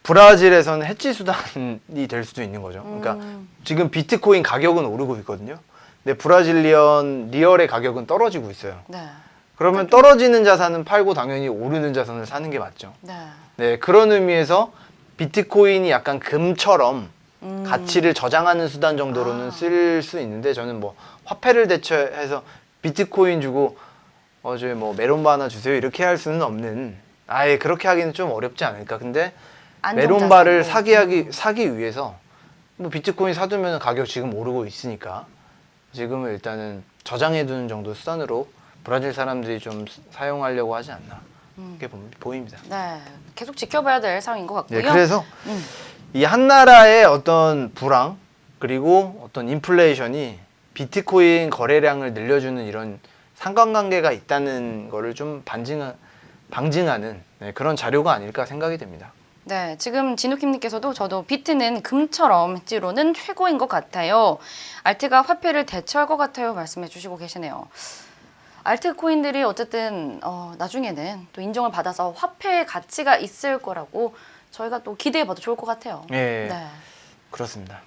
브라질에서는 해지 수단이 될 수도 있는 거죠. 그러니까 지금 비트코인 가격은 오르고 있거든요. 근데 브라질리언 리얼의 가격은 떨어지고 있어요. 네. 그러면 떨어지는 자산은 팔고 당연히 오르는 자산을 사는 게 맞죠. 네. 네, 그런 의미에서 비트코인이 약간 금처럼 가치를 저장하는 수단 정도로는 쓸 수 있는데 저는 뭐 화폐를 대체해서 비트코인 주고 저희 뭐 메론바 하나 주세요 이렇게 할 수는 없는 아예 그렇게 하기는 좀 어렵지 않을까. 근데 메론바를 사기 위해서 뭐 비트코인 사두면 가격 지금 오르고 있으니까 지금은 일단은 저장해두는 정도 수단으로 브라질 사람들이 좀 사용하려고 하지 않나 이렇게 보입니다. 네, 계속 지켜봐야 될 상황인 것 같고요. 네, 그래서 이 한 나라의 어떤 불황 그리고 어떤 인플레이션이 비트코인 거래량을 늘려주는 이런 상관관계가 있다는 거를 좀 방증하는 그런 자료가 아닐까 생각이 됩니다. 네, 지금 진우킴님께서도 저도 비트는 금처럼 찌로는 최고인 것 같아요. 알트가 화폐를 대체할 것 같아요 말씀해 주시고 계시네요. 알트코인들이 어쨌든 나중에는 또 인정을 받아서 화폐의 가치가 있을 거라고 저희가 또 기대해봐도 좋을 것 같아요. 네, 네. 그렇습니다.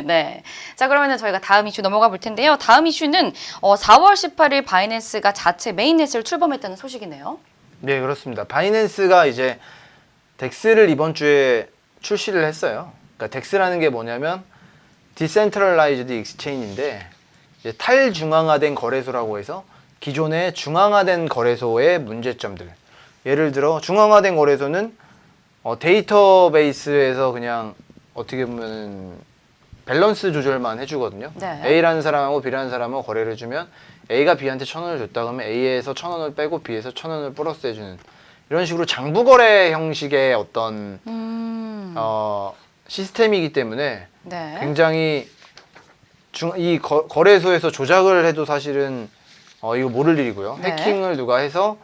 네. 자, 그러면은 저희가 다음 이슈 넘어가 볼 텐데요. 다음 이슈는 4월 18일 바이낸스가 자체 메인넷을 출범했다는 소식이네요. 네, 그렇습니다. 바이낸스가 이제 덱스를 이번 주에 출시를 했어요. 그러니까 덱스라는 게 뭐냐면 Decentralized Exchange인데 이제 탈중앙화된 거래소라고 해서 기존의 중앙화된 거래소의 문제점들. 예를 들어 중앙화된 거래소는 데이터베이스에서 그냥 어떻게 보면 밸런스 조절만 해주거든요. 네. A라는 사람하고 B라는 사람하고 거래를 해주면 A가 B한테 1,000원을 줬다 그러면 A에서 1,000원을 빼고 B에서 1,000원을 플러스 해주는 이런 식으로 장부거래 형식의 어떤 시스템이기 때문에 네. 굉장히 이 거래소에서 조작을 해도 사실은 이거 모를 일이고요. 네. 해킹을 누가 해서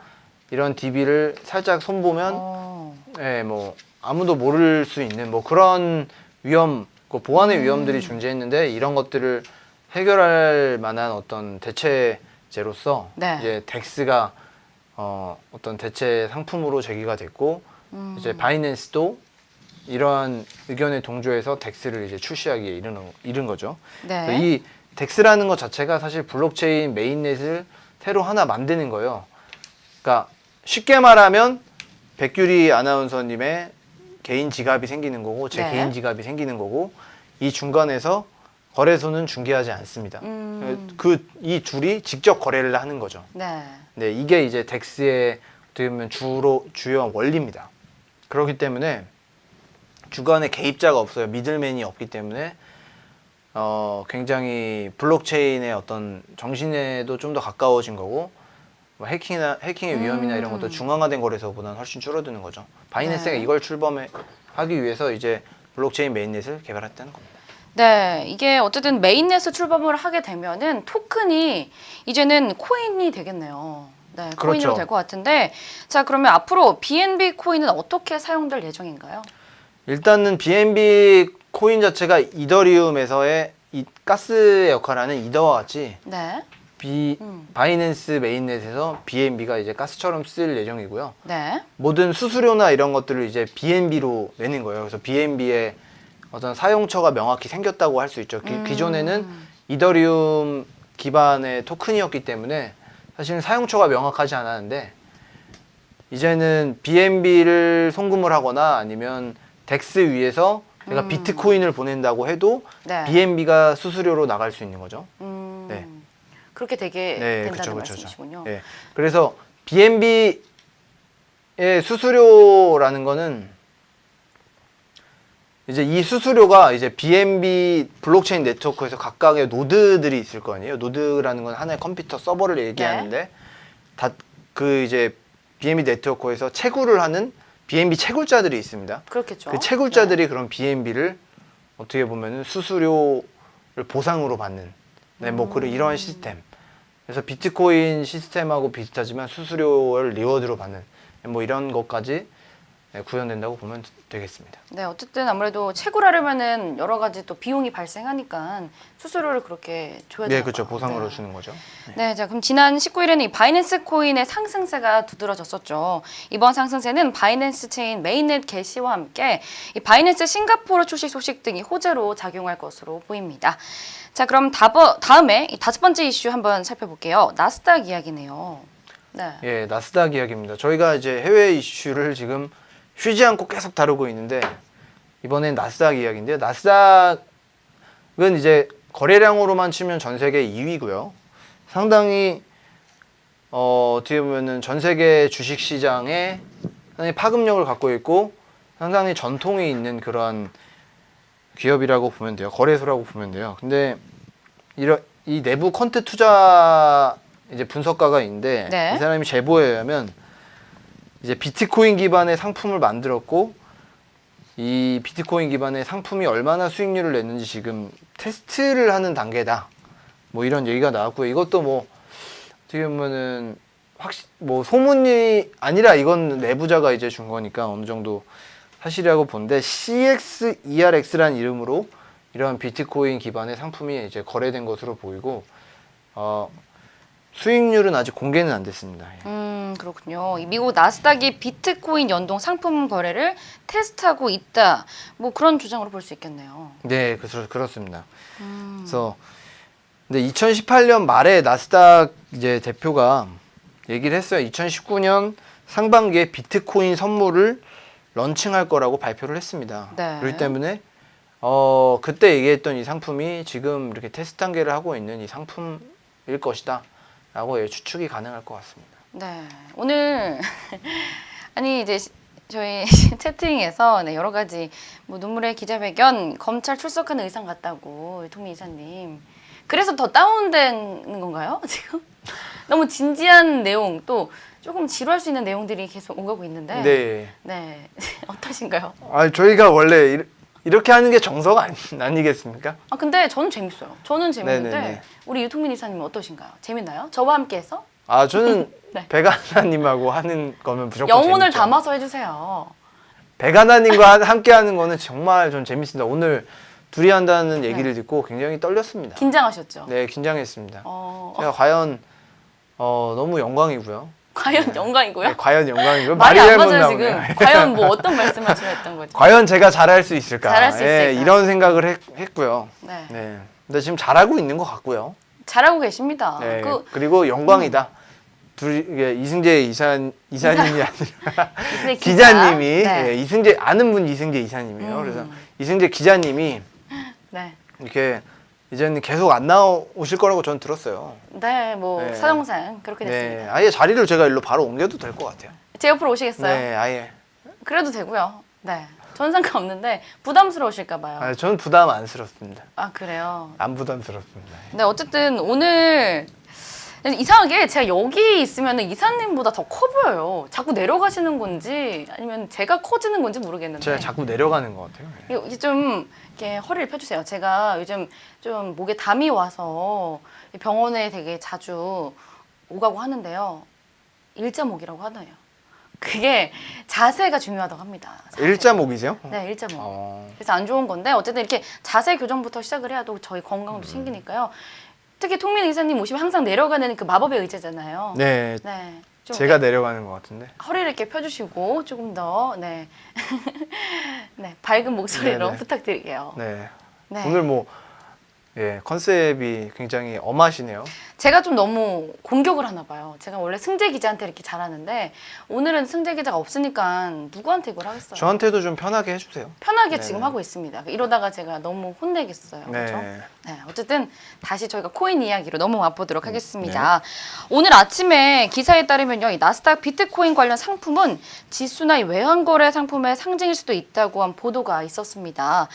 이런 DB를 살짝 손보면 예, 뭐 아무도 모를 수 있는 뭐 그런 위험, 보안의 위험들이 존재했는데 이런 것들을 해결할 만한 어떤 대체제로서 네. 이제 덱스가 어떤 대체 상품으로 제기가 됐고 이제 바이낸스도 이러한 의견에 동조해서 덱스를 이제 출시하기에 이른 거죠. 네. 그래서 이 덱스라는 것 자체가 사실 블록체인 메인넷을 새로 하나 만드는 거예요. 그러니까 쉽게 말하면 백규리 아나운서님의 개인 지갑이 생기는 거고 제 네. 개인 지갑이 생기는 거고 이 중간에서 거래소는 중개하지 않습니다. 이 둘이 직접 거래를 하는 거죠. 네. 네, 이게 이제 덱스의 어떻게 보면 주요 원리입니다. 그렇기 때문에 주간에 개입자가 없어요. 미들맨이 없기 때문에 굉장히 블록체인의 어떤 정신에도 좀 더 가까워진 거고 뭐 해킹의 위험이나 이런 것도 중앙화된 거래소보다는 훨씬 줄어드는 거죠. 바이낸스가 네. 이걸 출범하기 위해서 이제 블록체인 메인넷을 개발했다는 겁니다. 네, 이게 어쨌든 메인넷을 출범을 하게 되면은 토큰이 이제는 코인이 되겠네요. 네, 코인으로 그렇죠. 될 것 같은데, 자, 그러면 앞으로 BNB 코인은 어떻게 사용될 예정인가요? 일단은 BNB 코인 자체가 이더리움에서의 이 가스의 역할을 하는 이더와 같이 네, 바이낸스 메인넷에서 BNB가 이제 가스처럼 쓸 예정이고요. 네, 모든 수수료나 이런 것들을 이제 BNB로 내는 거예요. 그래서 BNB의 어떤 사용처가 명확히 생겼다고 할 수 있죠. 기존에는 이더리움 기반의 토큰이었기 때문에 사실은 사용처가 명확하지 않았는데 이제는 BNB를 송금을 하거나 아니면 덱스 위에서 내가 비트코인을 보낸다고 해도 네. BNB가 수수료로 나갈 수 있는 거죠. 네. 그렇게 되게 네, 된다는 그쵸. 말씀이시군요. 네. 그래서 BNB의 수수료라는 거는 이제 이 수수료가 이제 BNB 블록체인 네트워크에서 각각의 노드들이 있을 거 아니에요. 노드라는 건 하나의 컴퓨터 서버를 얘기하는데 다 그 이제 BNB 네트워크에서 채굴을 하는 BNB 채굴자들이 있습니다. 그렇겠죠. 그 채굴자들이 그런 BNB를 어떻게 보면은 수수료를 보상으로 받는 네, 뭐 그런 이러한 시스템. 그래서 비트코인 시스템하고 비슷하지만 수수료를 리워드로 받는 뭐 이런 것까지 구현된다고 보면 되겠습니다. 네, 어쨌든 아무래도 채굴하려면은 여러 가지 또 비용이 발생하니까 수수료를 그렇게 줘야 네, 되나 그렇죠. 봐요. 보상으로 네. 주는 거죠. 네, 자 그럼 지난 19일에는 이 바이낸스 코인의 상승세가 두드러졌었죠. 이번 상승세는 바이낸스 체인 메인넷 개시와 함께 이 바이낸스 싱가포르 출시 소식 등이 호재로 작용할 것으로 보입니다. 자 그럼 다음에 이 5번째 이슈 한번 살펴볼게요. 나스닥 이야기네요. 네. 예, 나스닥 이야기입니다. 저희가 이제 해외 이슈를 지금 쉬지 않고 계속 다루고 있는데 이번엔 나스닥 이야기인데요. 나스닥은 이제 거래량으로만 치면 전 세계 2위고요. 상당히 어떻게 보면은 전 세계 주식 시장에 상당히 파급력을 갖고 있고 상당히 전통이 있는 그러한 기업이라고 보면 돼요. 거래소라고 보면 돼요. 근데 이 내부 퀀트 투자 이제 분석가가 있는데 네. 이 사람이 제보에 의하면 이제 비트코인 기반의 상품을 만들었고 이 비트코인 기반의 상품이 얼마나 수익률을 냈는지 지금 테스트를 하는 단계다. 뭐 이런 얘기가 나왔고요. 이것도 뭐 어떻게 보면은 뭐 소문이 아니라 이건 내부자가 이제 준 거니까 어느 정도 사실이라고 보는데 CXERX라는 이름으로 이러한 비트코인 기반의 상품이 이제 거래된 것으로 보이고 수익률은 아직 공개는 안 됐습니다. 그렇군요. 이 미국 나스닥이 비트코인 연동 상품 거래를 테스트하고 있다. 뭐 그런 주장으로 볼 수 있겠네요. 네, 그렇습니다. 그래서 근데 2018년 말에 나스닥 이제 대표가 얘기를 했어요. 2019년 상반기에 비트코인 선물을 런칭할 거라고 발표를 했습니다. 네. 그렇기 때문에 그때 얘기했던 이 상품이 지금 이렇게 테스트 단계를 하고 있는 이 상품일 것이다. 라고 추측이 가능할 것 같습니다. 네, 오늘 아니 이제 저희 채팅에서 네, 여러 가지 뭐 눈물의 기자회견, 검찰 출석하는 의상 같다고 통민 이사님. 그래서 더 다운된 건가요 지금? 너무 진지한 내용 또 조금 지루할 수 있는 내용들이 계속 오가고 있는데. 네. 네, 어떠신가요? 저희가 원래 이렇게 하는 게 정석 아니겠습니까? 아 근데 저는 재밌어요. 저는 재밌는데 네네네. 우리 유통민 이사님은 어떠신가요? 재밌나요? 저와 함께해서 저는 네. 백아나님하고 하는 거면 무조건 영혼을 재밌죠. 담아서 해주세요. 백아나님과 함께 하는 거는 정말 좀 재밌습니다. 오늘 둘이 한다는 얘기를 듣고 굉장히 떨렸습니다. 긴장하셨죠? 네, 긴장했습니다. 어, 제가 과연 너무 영광이고요. 과연 영광이고요? 네, 과연 영광이고요. 말이 안 잘못 맞아요 나오네요. 지금. 과연 뭐 어떤 말씀하시려 했던 거죠? 과연 제가 잘할 수 있을까? 잘할 수 예, 있을까? 이런 생각을 했고요. 네. 네. 근데 지금 잘하고 있는 것 같고요. 잘하고 계십니다. 네. 그 그리고 영광이다. 둘이 이게 이승재 이사님이 아니라 이승재 기자. 기자님이 네. 예, 이승재 아는 분 이승재 이사님이에요. 그래서 이승재 기자님이 네. 이렇게 이제는 계속 안 나오실 거라고 저는 들었어요. 네, 뭐 네. 사정상 그렇게 네, 됐습니다. 아예 자리를 제가 일로 바로 옮겨도 될 것 같아요. 제 옆으로 오시겠어요? 네, 아예. 그래도 되고요. 네. 전 상관없는데 부담스러우실까 봐요. 저는 부담 안스럽습니다. 아, 그래요. 안 부담스럽습니다. 네, 어쨌든 오늘 이상하게 제가 여기 있으면 이사님보다 더 커 보여요. 자꾸 내려가시는 건지 아니면 제가 커지는 건지 모르겠는데. 제가 자꾸 내려가는 것 같아요. 이게 좀 이렇게 허리를 펴주세요. 제가 요즘 좀 목에 담이 와서 병원에 되게 자주 오가고 하는데요. 일자목이라고 하나요? 그게 자세가 중요하다고 합니다. 자세. 일자목이세요? 네, 일자목. 어. 그래서 안 좋은 건데 어쨌든 이렇게 자세 교정부터 시작을 해야 또 저희 건강도 챙기니까요. 특히 통민 의사님 오시면 항상 내려가는 그 마법의 의자잖아요. 네, 네. 좀 제가 내려가는 것 같은데. 허리를 이렇게 펴주시고 조금 더 네, 네 밝은 목소리로 네네. 부탁드릴게요. 네. 네. 오늘 뭐 컨셉이 굉장히 엄하시네요. 제가 좀 너무 공격을 하나 봐요. 제가 원래 승재 기자한테 이렇게 잘하는데 오늘은 승재 기자가 없으니까 누구한테 이걸 하겠어요? 저한테도 좀 편하게 해주세요. 편하게 네네. 지금 하고 있습니다. 이러다가 제가 너무 혼내겠어요. 그렇죠? 네. 네, 어쨌든 다시 저희가 코인 이야기로 넘어가 보도록 네. 하겠습니다. 오늘 아침에 기사에 따르면요, 이 나스닥 비트코인 관련 상품은 지수나 이 외환거래 상품의 상징일 수도 있다고 한 보도가 있었습니다.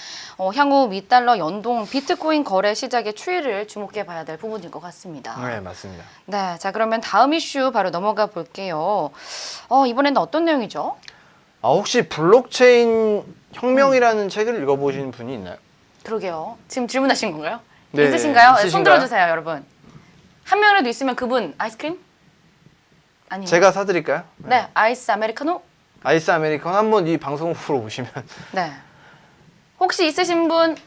향후 미달러 연동 비트코인 거래 시작의 추이를 주목해봐야 될 부분인 것 같습니다. 네, 맞습니다. 네, 자 그러면 다음 이슈 바로 넘어가 볼게요. 이번에는 어떤 내용이죠? 혹시 블록체인 혁명이라는 책을 읽어보신 분이 있나요? 그러게요. 지금 질문하신 건가요? 네, 있으신가요? 손 있으신가요? 들어주세요, 여러분. 한 명이라도 있으면 그분 아이스크림? 아니요. 제가 사드릴까요? 네, 아이스 아메리카노? 아이스 아메리카노 한번 이 방송으로 오시면 네. 혹시 있으신 분,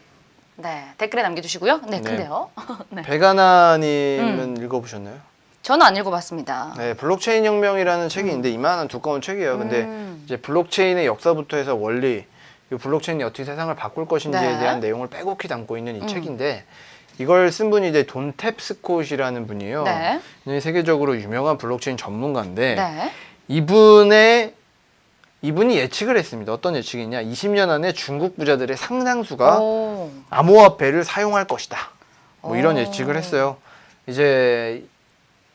네, 댓글에 남겨주시고요. 네, 네. 근데요. 네. 백아나님은 읽어보셨나요? 저는 안 읽어봤습니다. 네, 블록체인 혁명이라는 책이 있는데 이만한 두꺼운 책이에요. 근데 이제 블록체인의 역사부터 해서 원리, 이 블록체인이 어떻게 세상을 바꿀 것인지에 네. 대한 내용을 빼곡히 담고 있는 이 책인데 이걸 쓴 분이 이제 돈 탭스콧이라는 분이에요. 네. 굉장히 세계적으로 유명한 블록체인 전문가인데 네. 이분이 예측을 했습니다. 어떤 예측이냐? 20년 안에 중국 부자들의 상당수가 오. 암호화폐를 사용할 것이다. 뭐 이런 오. 예측을 했어요. 이제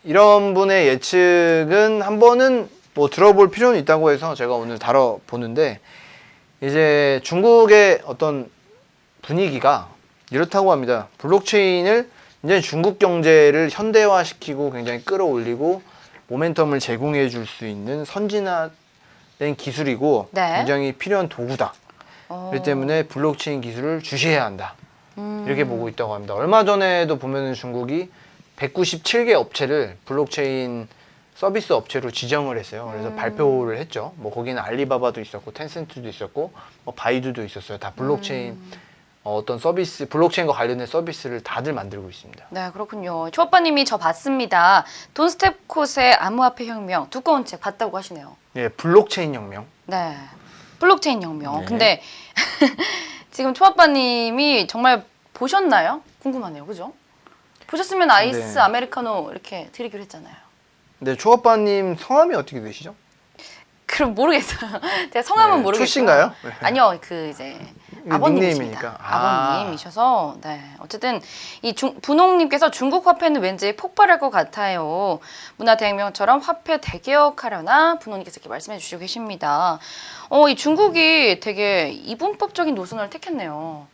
이런 분의 예측은 한 번은 뭐 들어볼 필요는 있다고 해서 제가 오늘 다뤄보는데 이제 중국의 어떤 분위기가 이렇다고 합니다. 블록체인을 이제 중국 경제를 현대화시키고 굉장히 끌어올리고 모멘텀을 제공해 줄 수 있는 선진화된 기술이고 네. 굉장히 필요한 도구다. 오. 그렇기 때문에 블록체인 기술을 주시해야 한다. 이렇게 보고 있다고 합니다. 얼마 전에도 보면은 중국이 197개 업체를 블록체인 서비스 업체로 지정을 했어요. 그래서 발표를 했죠. 뭐 거기는 알리바바도 있었고 텐센트도 있었고 뭐 바이두도 있었어요. 다 블록체인 어떤 서비스, 블록체인과 관련된 서비스를 다들 만들고 있습니다. 네, 그렇군요. 초오빠님이 저 봤습니다. 돈 스텝콧의 암호화폐 혁명 두꺼운 책 봤다고 하시네요. 예, 블록체인 혁명. 네, 블록체인 혁명. 네. 근데 지금 초오빠님이 정말 보셨나요? 궁금하네요, 그죠? 보셨으면 아이스 네. 아메리카노 이렇게 드리기로 했잖아요. 네, 초아빠님 성함이 어떻게 되시죠? 그럼 모르겠어요. 제가 성함은 네, 모르겠어요. 출신가요? 네. 아니요, 그 이제 아버님이십니다. 닉네임이니까. 아. 아버님이셔서 네 어쨌든 이 분홍님께서 중국 화폐는 왠지 폭발할 것 같아요. 문화대혁명처럼 화폐 대개혁하려나 분홍님께서 이렇게 말씀해주시고 계십니다. 이 중국이 되게 이분법적인 노선을 택했네요.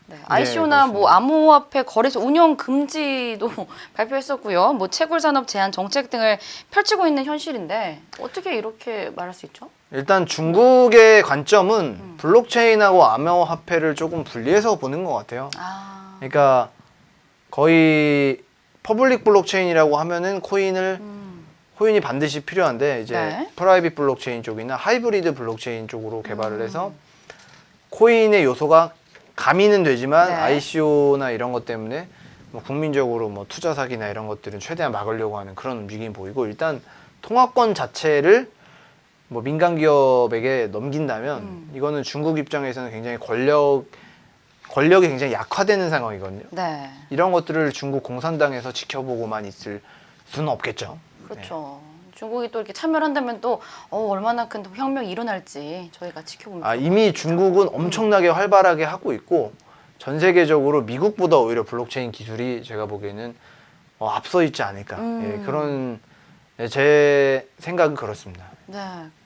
네, ICO나 그렇습니다. 뭐 암호화폐 거래소 운영 금지도 발표했었고요. 뭐 채굴 산업 제한 정책 등을 펼치고 있는 현실인데 어떻게 이렇게 말할 수 있죠? 일단 중국의 관점은 블록체인하고 암호화폐를 조금 분리해서 보는 것 같아요. 아, 그러니까 거의 퍼블릭 블록체인이라고 하면은 코인이 반드시 필요한데 이제 네. 프라이빗 블록체인 쪽이나 하이브리드 블록체인 쪽으로 개발을 해서 코인의 요소가 가미는 되지만 네. ICO나 이런 것 때문에 뭐 국민적으로 뭐 투자 사기나 이런 것들은 최대한 막으려고 하는 그런 움직임이 보이고 일단 통화권 자체를 뭐 민간 기업에게 넘긴다면 이거는 중국 입장에서는 굉장히 권력이 굉장히 약화되는 상황이거든요. 네. 이런 것들을 중국 공산당에서 지켜보고만 있을 수는 없겠죠. 그렇죠. 중국이 또 이렇게 참여를 한다면 또 얼마나 큰 혁명이 일어날지 저희가 지켜보면 아, 이미 중국은 엄청나게 활발하게 하고 있고 전 세계적으로 미국보다 오히려 블록체인 기술이 제가 보기에는 앞서 있지 않을까. 예, 그런 제 생각은 그렇습니다. 네.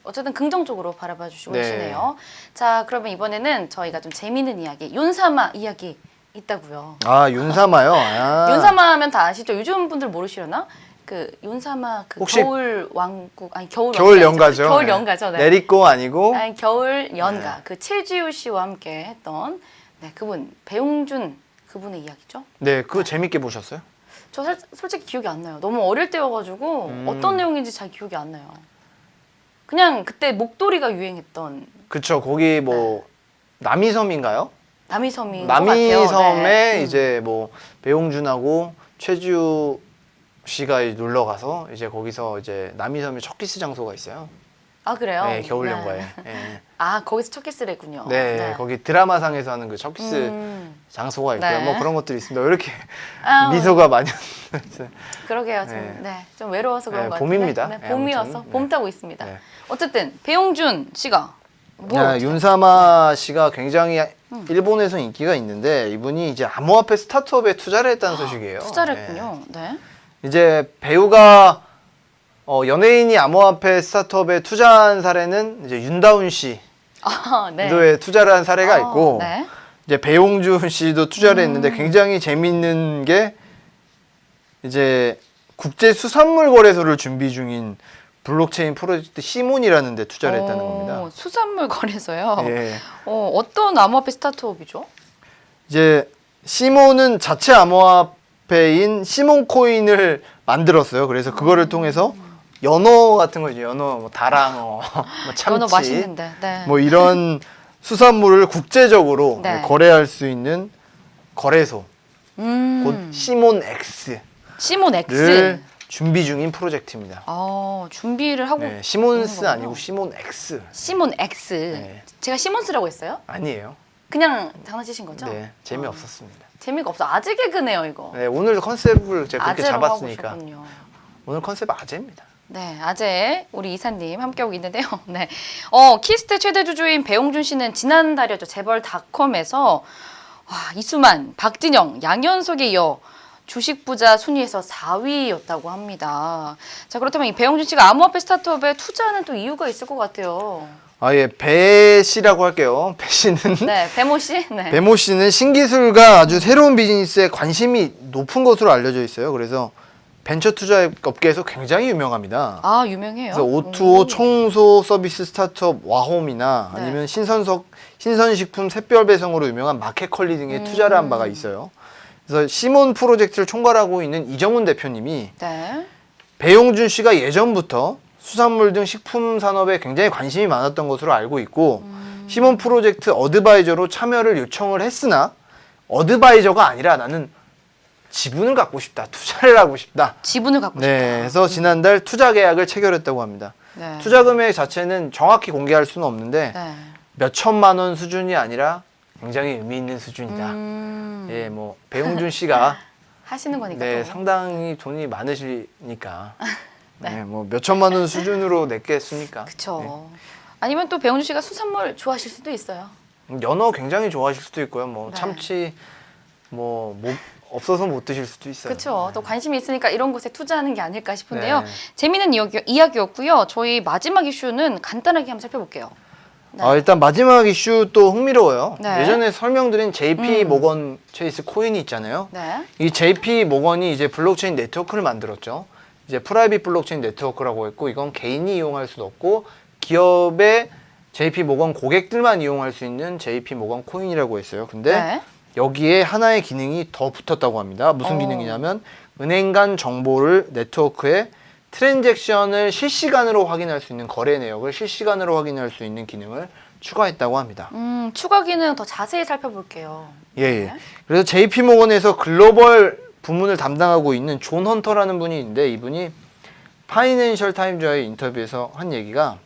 어쨌든 긍정적으로 바라봐 주시고 네. 계시네요. 자, 그러면 이번에는 저희가 좀 재미있는 이야기, 윤사마 이야기 있다고요. 아, 윤사마요? 아. 윤사마 하면 다 아시죠? 요즘 분들 모르시려나? 그 윤사마 그 혹시 겨울 왕국 아니 겨울 겨울 왕국이죠? 연가죠. 겨울 네. 연가죠. 네. 내리꼬 아니고 아니, 겨울 연가 네. 그 최지우 씨와 함께 했던 네, 그분 배용준 그분의 이야기죠. 네, 그거 재밌게 보셨어요? 저 솔직히 기억이 안 나요. 너무 어릴 때여가지고 어떤 내용인지 잘 기억이 안 나요. 그냥 그때 목도리가 유행했던 그쵸. 거기 뭐 남이섬인가요? 남이섬인 것 같아요. 남이섬에 네. 이제 뭐 배용준하고 최지우 씨가 놀러 가서 이제 거기서 이제 남이섬에 첫 키스 장소가 있어요. 아 그래요? 네, 겨울 네. 연가에. 네. 아 거기서 첫 키스를 했군요. 네, 거기 드라마상에서 하는 그 첫 키스 장소가 있고요. 네. 뭐 그런 것들이 있습니다. 왜 이렇게 아우, 미소가 많이 그러게요. 좀 외로워서 그런 네, 것 같은데. 봄입니다. 네, 네, 봄이어서 아무튼, 봄 타고 있습니다. 네. 어쨌든 배용준 씨가 뭐 윤사마 씨가 굉장히 일본에서 인기가 있는데 이분이 이제 암호화폐 스타트업에 투자를 했다는 소식이에요. 투자를 네. 했군요. 네. 이제 배우가 연예인이 암호화폐 스타트업에 투자한 사례는 이제 윤다운 씨도에 아, 네. 투자를 한 사례가 있고 네. 이제 배용준 씨도 투자를 했는데 굉장히 재밌는 게 이제 국제 수산물 거래소를 준비 중인 블록체인 프로젝트 시몬이라는 데 투자를 했다는 겁니다. 수산물 거래소요. 예. 어떤 암호화폐 스타트업이죠? 이제 시몬은 자체 암호화폐 암호화폐인 시몬 코인을 만들었어요. 그래서 그거를 통해서 연어 같은 거죠. 연어, 뭐 다랑어, 뭐 참치, 연어 맛있는데. 네. 뭐 이런 수산물을 국제적으로 네. 거래할 수 있는 거래소, 곧 음. 시몬 X를 시몬 X. 준비 중인 프로젝트입니다. 준비를 하고 네, 시몬스 있는 아니고 거군요. 시몬 X. 시몬 X. 네. 제가 시몬스라고 했어요? 아니에요. 그냥 장난치신 거죠? 네, 재미없었습니다. 재미가 없어. 아재 개그네요, 이거. 네, 오늘 컨셉을 제가 그렇게 아재로 잡았으니까 하고 싶군요. 오늘 컨셉 아재입니다. 네, 아재 우리 이사님 함께하고 있는데요. 네, 키스트 최대 주주인 배용준 씨는 지난달이었죠. 재벌닷컴에서 이수만, 박진영, 양현석에 이어 주식 부자 순위에서 4위였다고 합니다. 자, 그렇다면 이 배용준 씨가 암호화폐 스타트업에 투자하는 또 이유가 있을 것 같아요. 예, 배 씨라고 할게요. 배 씨는 네, 배모 씨. 네. 배모 씨는 신기술과 아주 새로운 비즈니스에 관심이 높은 것으로 알려져 있어요. 그래서 벤처 투자 업계에서 굉장히 유명합니다. 유명해요. 그래서 O2O 청소 서비스 스타트업 와홈이나 네. 아니면 신선식품 샛별 배송으로 유명한 마켓컬리 등에 투자를 한 바가 있어요. 그래서 시몬 프로젝트를 총괄하고 있는 이정훈 대표님이 네. 배용준 씨가 예전부터 수산물 등 식품 산업에 굉장히 관심이 많았던 것으로 알고 있고 시몬 프로젝트 어드바이저로 참여를 요청을 했으나 어드바이저가 아니라 나는 지분을 갖고 싶다, 투자를 하고 싶다. 지분을 갖고 네, 싶다. 그래서 지난달 투자 계약을 체결했다고 합니다. 네. 투자 금액 자체는 정확히 공개할 수는 없는데 네. 몇 천만 원 수준이 아니라 굉장히 의미 있는 수준이다. 음. 예, 뭐 배용준 씨가 하시는 거니까. 네, 또. 상당히 돈이 많으시니까 네, 뭐 몇 천만 원 수준으로 냈겠습니까? 그쵸. 아니면 또 배용준 씨가 수산물 좋아하실 수도 있어요. 연어 굉장히 좋아하실 수도 있고요. 뭐 네. 참치 뭐 없어서 못 드실 수도 있어요. 그렇죠. 또 관심이 있으니까 이런 곳에 투자하는 게 아닐까 싶은데요. 네. 재미있는 이야기였고요. 저희 마지막 이슈는 간단하게 한번 살펴볼게요. 네. 일단 마지막 이슈 또 흥미로워요. 네. 예전에 설명드린 JP 모건 체이스 코인이 있잖아요. 네. 이 JP 모건이 이제 블록체인 네트워크를 만들었죠. 이제 프라이빗 블록체인 네트워크라고 했고 이건 개인이 이용할 수도 없고 기업의 JP 모건 고객들만 이용할 수 있는 JP 모건 코인이라고 했어요. 근데 네. 여기에 하나의 기능이 더 붙었다고 합니다. 무슨 기능이냐면 은행 간 정보를 네트워크에 트랜잭션을 실시간으로 확인할 수 있는 거래 내역을 실시간으로 확인할 수 있는 기능을 추가했다고 합니다. 추가 기능 더 자세히 살펴볼게요. 예. 네. 그래서 JP 모건에서 글로벌 부문을 담당하고 있는 존 헌터라는 분이 있는데 이분이 파이낸셜 타임즈와의 인터뷰에서 한 얘기가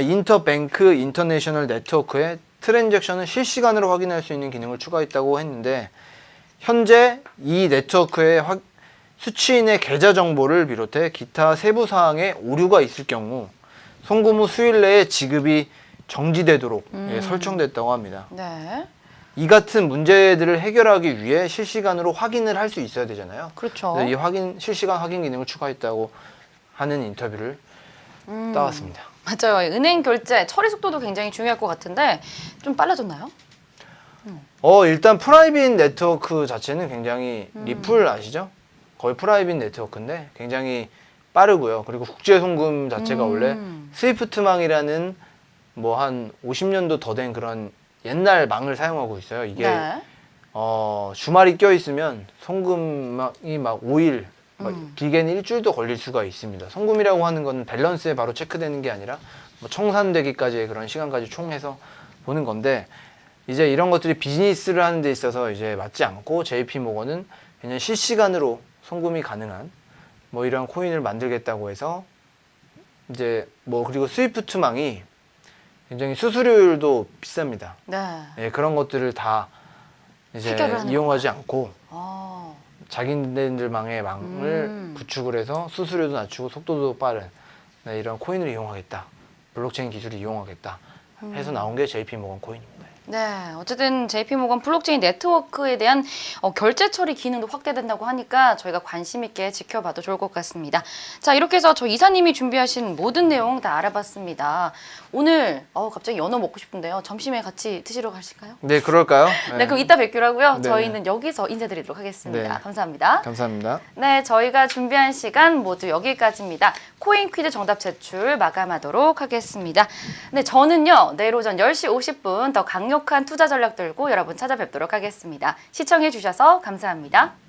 인터뱅크 인터내셔널 네트워크에 트랜잭션을 실시간으로 확인할 수 있는 기능을 추가했다고 했는데 현재 이 네트워크에 수취인의 계좌 정보를 비롯해 기타 세부 사항에 오류가 있을 경우 송금 후 수일 내에 지급이 정지되도록 설정됐다고 합니다. 네. 이 같은 문제들을 해결하기 위해 실시간으로 확인을 할 수 있어야 되잖아요. 그렇죠. 이 실시간 확인 기능을 추가했다고 하는 인터뷰를 따왔습니다. 맞아요. 은행 결제 처리 속도도 굉장히 중요할 것 같은데 좀 빨라졌나요? 일단 프라이빗 네트워크 자체는 굉장히 리플 아시죠? 거의 프라이빗 네트워크인데 굉장히 빠르고요. 그리고 국제 송금 자체가 원래 스위프트망이라는 뭐 한 50년도 더 된 그런 옛날 망을 사용하고 있어요. 이게 네. 주말이 껴 있으면 송금이 막 5일, 길게는 일주일도 걸릴 수가 있습니다. 송금이라고 하는 건 밸런스에 바로 체크되는 게 아니라 뭐 청산되기까지의 그런 시간까지 총해서 보는 건데 이제 이런 것들이 비즈니스를 하는 데 있어서 이제 맞지 않고 JP 모건은 그냥 실시간으로 송금이 가능한 뭐 이런 코인을 만들겠다고 해서 이제 뭐 그리고 스위프트망이 굉장히 수수료율도 비쌉니다. 네. 예, 그런 것들을 다 이제 해결을 하는 이용하지 않고 어. 자기네들만의 망을 구축을 해서 수수료도 낮추고 속도도 빠른 이런 코인을 이용하겠다. 블록체인 기술을 이용하겠다. 해서 나온 게 JP 모건 코인입니다. 네, 어쨌든 JP모건 블록체인 네트워크에 대한 결제 처리 기능도 확대된다고 하니까 저희가 관심 있게 지켜봐도 좋을 것 같습니다. 자, 이렇게 해서 저 이사님이 준비하신 모든 내용 다 알아봤습니다. 오늘 갑자기 연어 먹고 싶은데요. 점심에 같이 드시러 가실까요? 네, 그럴까요? 네, 그럼 이따 뵙기로 하고요. 네. 저희는 여기서 인사드리도록 하겠습니다. 네. 감사합니다. 감사합니다. 네, 저희가 준비한 시간 모두 여기까지입니다. 코인 퀴즈 정답 제출 마감하도록 하겠습니다. 네, 저는요, 내일 오전 10시 50분 더 강력 강력한 투자 전략 들고 여러분 찾아뵙도록 하겠습니다. 시청해 주셔서 감사합니다.